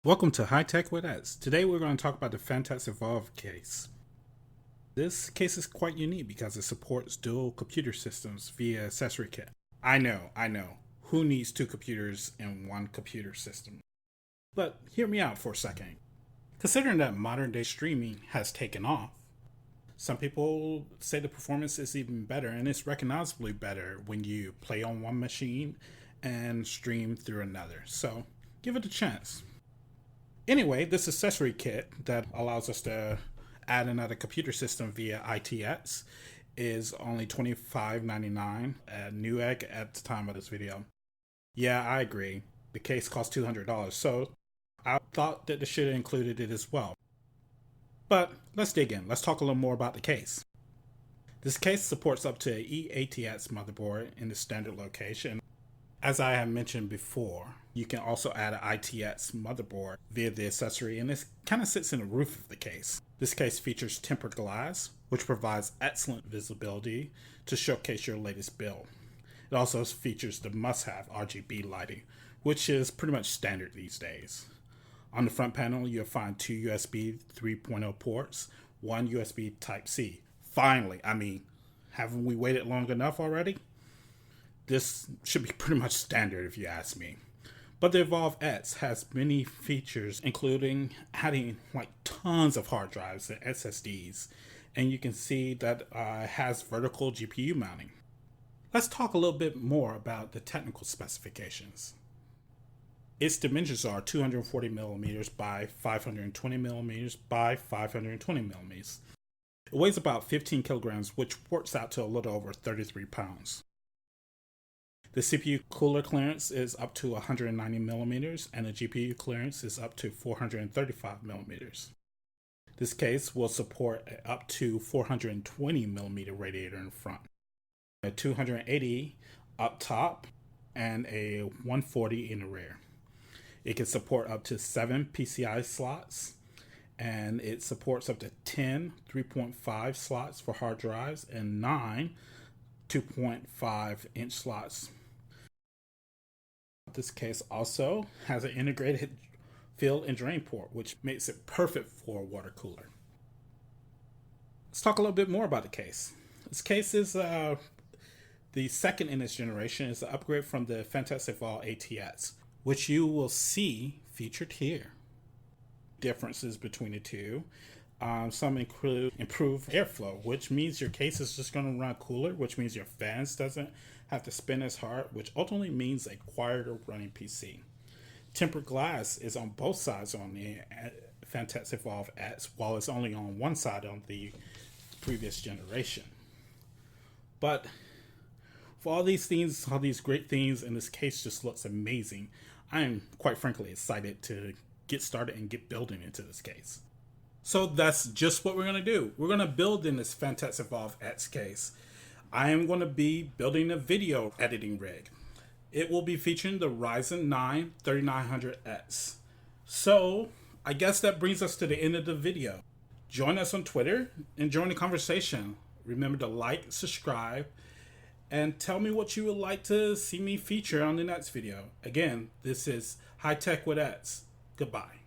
Welcome to High Tech with Eds. Today we're going to talk about the Phanteks Evolv case. This case is quite unique because it supports dual computer systems via accessory kit. I know. Who needs two computers in one computer system? But hear me out for a second. Considering that modern day streaming has taken off, some people say the performance is even better, and it's recognizably better when you play on one machine and stream through another. So give it a chance. Anyway, this accessory kit that allows us to add another computer system via ITX is only $25.99 at Newegg at the time of this video. Yeah, I agree. The case costs $200, so I thought that they should have included it as well. But let's dig in. Let's talk a little more about the case. This case supports up to an eATX motherboard in the standard location. As I have mentioned before, you can also add an ITX motherboard via the accessory, and this kind of sits in the roof of the case. This case features tempered glass, which provides excellent visibility to showcase your latest build. It also features the must-have RGB lighting, which is pretty much standard these days. On the front panel, you'll find two USB 3.0 ports, one USB Type-C. Finally, haven't we waited long enough already? This should be pretty much standard if you ask me. But the Evolv X has many features, including adding tons of hard drives and SSDs. And you can see that it has vertical GPU mounting. Let's talk a little bit more about the technical specifications. Its dimensions are 240 millimeters by 520 millimeters by 520 millimeters. It weighs about 15 kilograms, which works out to a little over 33 pounds. The CPU cooler clearance is up to 190 millimeters, and the GPU clearance is up to 435 millimeters. This case will support up to 420 millimeter radiator in front, a 280 up top, and a 140 in the rear. It can support up to 7 PCI slots, and it supports up to 10 3.5 slots for hard drives and 9 2.5-inch slots. This case also has an integrated fill and drain port, which makes it perfect for a water cooler. Let's talk a little bit more about the case. This case is the second in its generation. Is an upgrade from the Phanteks Evolv ATX, which you will see featured here. Differences between the two. Some include improved airflow, which means your case is just going to run cooler, which means your fans doesn't have to spin as hard, which ultimately means a quieter running PC. Tempered glass is on both sides on the Phanteks Evolv X, while it's only on one side on the previous generation. But for all these things, all these great things, and this case just looks amazing, I am quite frankly excited to get started and get building into this case. So that's just what we're going to do. We're going to build in this Phanteks Evolv X case. I am going to be building a video editing rig. It will be featuring the Ryzen 9 3900X. So I guess that brings us to the end of the video. Join us on Twitter and join the conversation. Remember to like, subscribe, and tell me what you would like to see me feature on the next video. Again, this is High Tech with Eds. Goodbye.